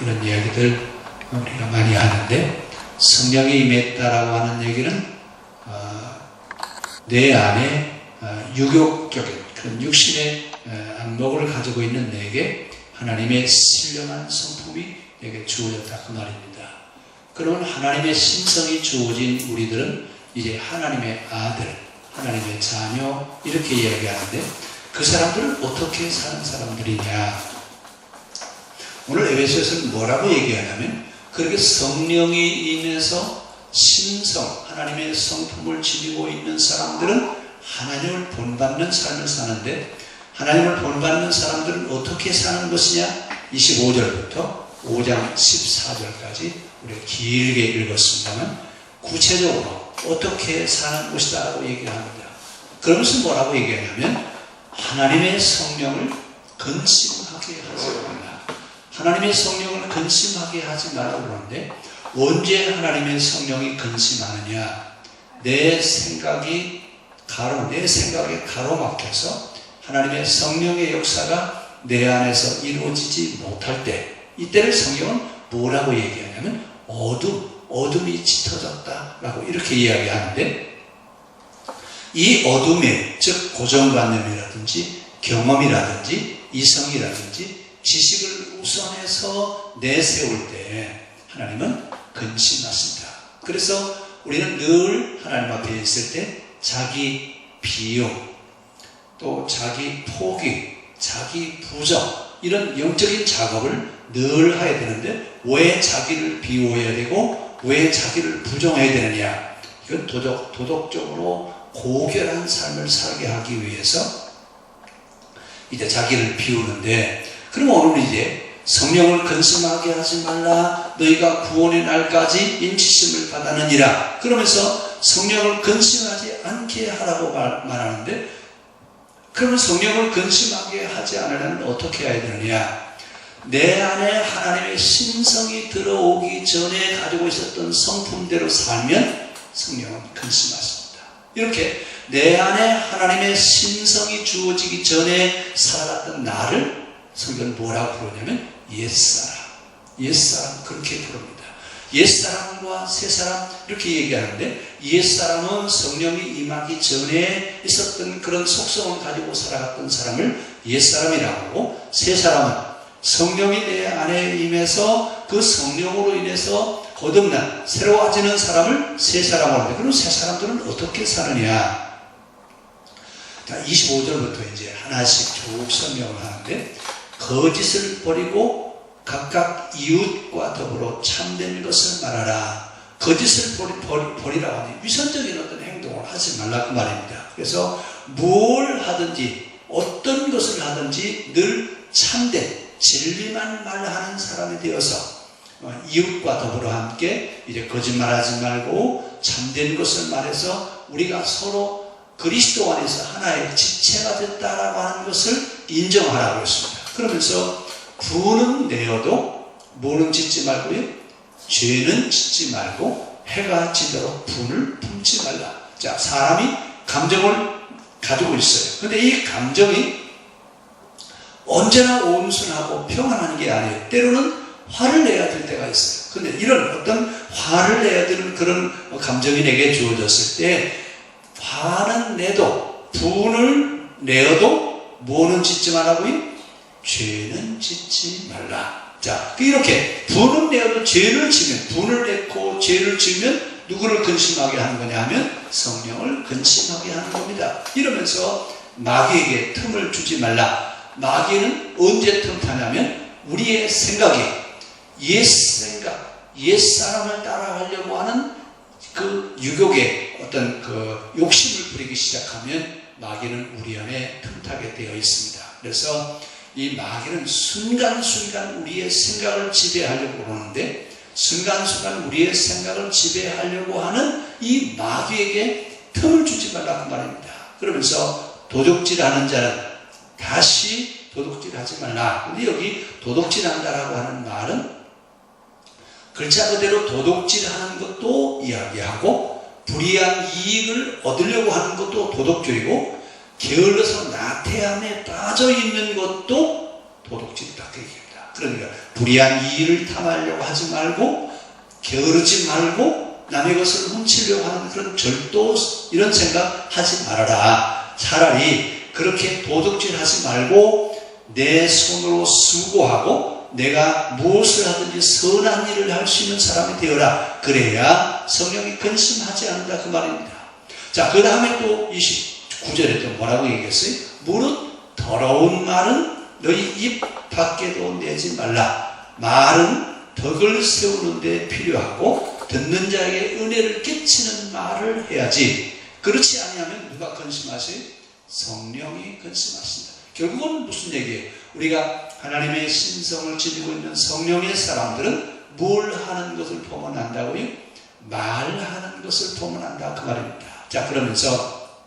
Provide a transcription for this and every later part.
이런 이야기들 우리가 많이 하는데, 성령이 임했다라고 하는 얘기는 내 안에 유격적인 그런 육신의 안목을 가지고 있는 내게 하나님의 신령한 성품이 내게 주어졌다 그 말입니다. 그러면 하나님의 신성이 주어진 우리들은 이제 하나님의 아들, 하나님의 자녀 이렇게 이야기하는데, 그 사람들은 어떻게 사는 사람들이냐. 오늘 에베소서는 뭐라고 얘기하냐면, 그렇게 성령이 임해서 신성, 하나님의 성품을 지니고 있는 사람들은 하나님을 본받는 삶을 사는데, 하나님을 본받는 사람들은 어떻게 사는 것이냐? 25절부터 5장 14절까지 우리가 길게 읽었습니다만, 구체적으로 어떻게 사는 것이다 라고 얘기를 합니다. 그러면서 뭐라고 얘기하냐면, 하나님의 성령을 근심하게 하지 말라. 하나님의 성령을 근심하게 하지 말라고 그러는데, 언제 하나님의 성령이 근심하느냐? 내 생각에 가로막혀서 하나님의 성령의 역사가 내 안에서 이루어지지 못할 때, 이때를 성경은 뭐라고 얘기하냐면 어둠이 짙어졌다 라고 이렇게 이야기하는데, 이 어둠에, 즉 고정관념이라든지 경험이라든지 이성이라든지 지식을 우선해서 내세울 때 하나님은 근심하십니다. 그래서 우리는 늘 하나님 앞에 있을 때 자기 비용, 또 자기 포기, 자기 부정, 이런 영적인 작업을 늘 해야 되는데, 왜 자기를 비워야 되고 왜 자기를 부정해야 되느냐? 이건 도덕적으로 고결한 삶을 살게 하기 위해서 이제 자기를 비우는데, 그럼 오늘 이제 성령을 근심하게 하지 말라, 너희가 구원의 날까지 인치심을 받았느니라 그러면서 성령을 근심하지 않게 하라고 말하는데, 그러면 성령을 근심하게 하지 않으려면 어떻게 해야 되느냐? 내 안에 하나님의 신성이 들어오기 전에 가지고 있었던 성품대로 살면 성령은 근심하십니다. 이렇게 내 안에 하나님의 신성이 주어지기 전에 살아갔던 나를 성경은 뭐라고 부르냐면 옛사람 그렇게 부릅니다. 옛사람과 새사람 이렇게 얘기하는데, 옛사람은 성령이 임하기 전에 있었던 그런 속성을 가지고 살아갔던 사람을 옛사람이라고 하고, 새사람은 성령이 내 안에 임해서 그 성령으로 인해서 거듭난 새로워지는 사람을 새사람으로 하는데, 그럼 새사람들은 어떻게 사느냐? 자, 25절부터 이제 하나씩 쭉 설명을 하는데, 거짓을 버리고 각각 이웃과 더불어 참된 것을 말하라. 거짓을 버리라고 하니 위선적인 어떤 행동을 하지 말라 그 말입니다. 그래서 뭘 하든지 어떤 것을 하든지 늘 참된 진리만 말하는 사람이 되어서 이웃과 더불어 함께 이제 거짓말하지 말고 참된 것을 말해서 우리가 서로 그리스도 안에서 하나의 지체가 됐다라고 하는 것을 인정하라고 했습니다. 그러면서 부는 내어도 뭐는 짓지 말고요, 죄는 짓지 말고 해가 지도록 분을 품지 말라. 자, 사람이 감정을 가지고 있어요. 근데 이 감정이 언제나 온순하고 평안한 게 아니에요. 때로는 화를 내야 될 때가 있어요. 근데 이런 어떤 화를 내야 되는 그런 감정이 내게 주어졌을 때, 화는 내도 분을 내어도 뭐는 짓지 말라고요? 죄는 짓지 말라. 자, 이렇게 분은 내어도 죄를 지면, 분을 내고 죄를 지면 누구를 근심하게 하는 거냐 하면 성령을 근심하게 하는 겁니다. 이러면서 마귀에게 틈을 주지 말라. 마귀는 언제 틈타냐면 우리의 생각에 옛사람을 따라가려고 하는 그 유혹의 어떤 그 욕심을 부리기 시작하면 마귀는 우리 안에 틈타게 되어 있습니다. 그래서 이 마귀는 순간순간 우리의 생각을 지배하려고 그러는데, 순간순간 우리의 생각을 지배하려고 하는 이 마귀에게 틈을 주지 말라고 말입니다. 그러면서 도둑질하는 자는 다시 도둑질하지 말라. 근데 여기 도둑질한다라고 하는 말은 글자 그대로 도둑질하는 것도 이야기하고, 불이한 이익을 얻으려고 하는 것도 도둑질이고, 게을러서 나태함에 빠져있는 것도 도둑질이다 그 얘기입니다. 그러니까 불의한 이익을 탐하려고 하지 말고, 게으르지 말고, 남의 것을 훔치려고 하는 그런 절도 이런 생각 하지 말아라. 차라리 그렇게 도둑질 하지 말고 내 손으로 수고하고 내가 무엇을 하든지 선한 일을 할 수 있는 사람이 되어라. 그래야 성령이 근심하지 않는다 그 말입니다. 자, 그 다음에 또 29절에 또 뭐라고 얘기했어요? 무릇 더러운 말은 너희 입 밖에도 내지 말라. 말은 덕을 세우는 데 필요하고 듣는 자에게 은혜를 끼치는 말을 해야지. 그렇지 아니하면 누가 근심하세요? 성령이 근심하신다. 결국은 무슨 얘기예요? 우리가 하나님의 신성을 지니고 있는 성령의 사람들은 뭘 하는 것을 보면 안다고요? 말하는 것을 보면 안다 그 말입니다. 자, 그러면서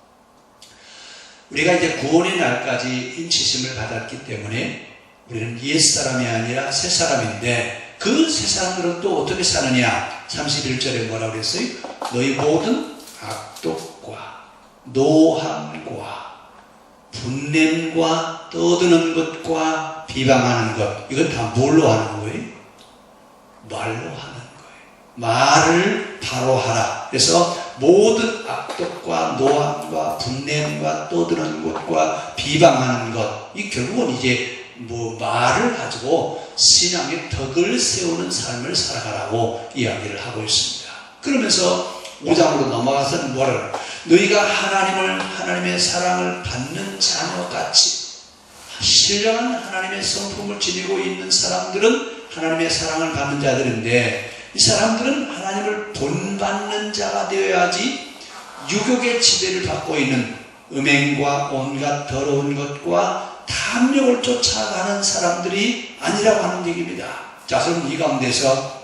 우리가 이제 구원의 날까지 인치심을 받았기 때문에 우리는 옛사람이 아니라 새사람인데, 그 새사람들은 또 어떻게 사느냐? 31절에 뭐라고 그랬어요? 너희 모든 악독과 노함과 분냄과 떠드는 것과 비방하는 것, 이건 다 뭘로 하는 거예요? 말로 하는 거예요. 말을 바로 하라. 그래서 모든 악독과 노함과 분냄과 떠드는 것과 비방하는 것, 이 결국은 이제 말을 가지고 신앙의 덕을 세우는 삶을 살아가라고 이야기를 하고 있습니다. 그러면서 5장으로 넘어가서는 뭐라고? 너희가 하나님의 사랑을 받는 자녀같이, 신령한 하나님의 성품을 지니고 있는 사람들은 하나님의 사랑을 받는 자들인데, 이 사람들은 하나님을 본받는 자가 되어야지 유욕의 지배를 받고 있는 음행과 온갖 더러운 것과 탐욕을 쫓아가는 사람들이 아니라고 하는 얘기입니다. 자, 그럼 이 가운데서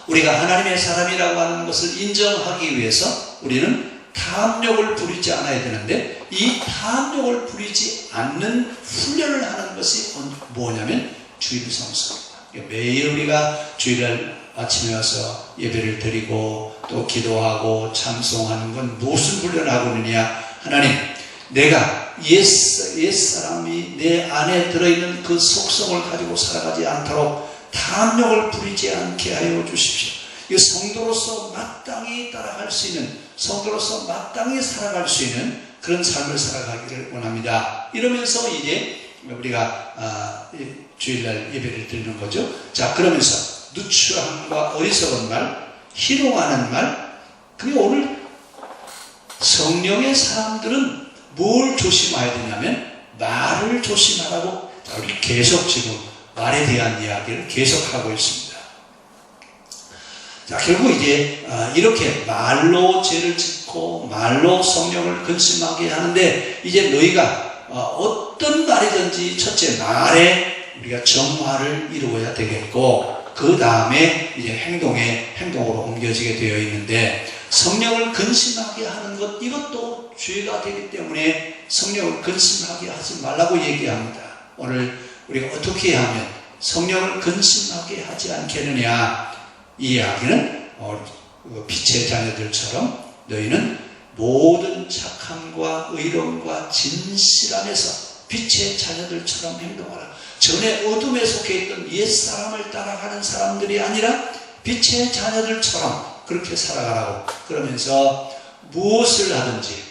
우리가 하나님의 사람이라고 하는 것을 인정하기 위해서 우리는 탐욕을 부리지 않아야 되는데, 이 탐욕을 부리지 않는 훈련을 하는 것이 뭐냐면 주일 성수입니다. 매일 우리가 주일날 아침에 와서 예배를 드리고 또 기도하고 찬송하는 건 무슨 훈련을 하고 있느냐? 하나님, 내가 옛사람이 내 안에 들어있는 그 속성을 가지고 살아가지 않도록 탐욕을 부리지 않게 하여 주십시오. 이 성도로서 마땅히 따라갈 수 있는, 성도로서 마땅히 살아갈 수 있는 그런 삶을 살아가기를 원합니다. 이러면서 이제 우리가 주일날 예배를 드리는 거죠. 자, 그러면서 누추함과 어리석은 말, 희롱하는 말, 그리고 오늘 성령의 사람들은 뭘 조심해야 되냐면 말을 조심하라고 우리 계속 지금 말에 대한 이야기를 계속하고 있습니다. 자, 결국 이제 이렇게 말로 죄를 짓고 말로 성령을 근심하게 하는데, 이제 너희가 어떤 말이든지 첫째 말에 우리가 정화를 이루어야 되겠고, 그 다음에 이제 행동으로 옮겨지게 되어 있는데, 성령을 근심하게 하는 것, 이것도 죄가 되기 때문에 성령을 근심하게 하지 말라고 얘기합니다. 오늘 우리가 어떻게 하면 성령을 근심하게 하지 않겠느냐? 이 이야기는 빛의 자녀들처럼 너희는 모든 착함과 의로움과 진실함에서 빛의 자녀들처럼 행동하라. 전에 어둠에 속해 있던 옛사람을 따라가는 사람들이 아니라 빛의 자녀들처럼 그렇게 살아가라고. 그러면서 무엇을 하든지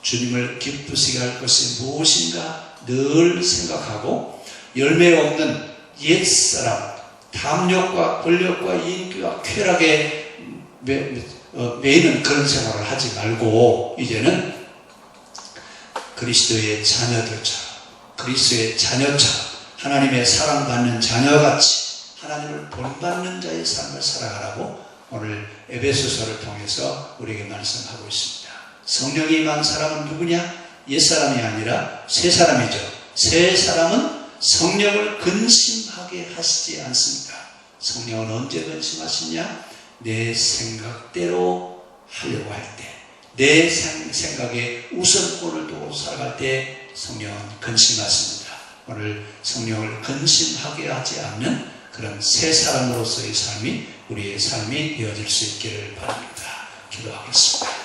주님을 기쁘시게 할 것이 무엇인가 늘 생각하고, 열매 없는 옛사람, 탐욕과 권력과 인기와 쾌락에 매이는 그런 생활을 하지 말고, 이제는 그리스도의 자녀들처럼, 그리스도의 자녀처럼 하나님의 사랑받는 자녀같이 하나님을 본받는 자의 삶을 살아가라고 오늘 에베소서를 통해서 우리에게 말씀하고 있습니다. 성령이 임한 사람은 누구냐? 옛사람이 아니라 새사람이죠. 새사람은 성령을 근심하게 하시지 않습니다. 성령은 언제 근심하시냐? 내 생각대로 하려고 할 때, 내 생각에 우선권을 두고 살아갈 때 성령은 근심하십니다. 오늘 성령을 근심하게 하지 않는 그런 새 사람으로서의 삶이 우리의 삶이 되어질 수 있기를 바랍니다. 기도하겠습니다.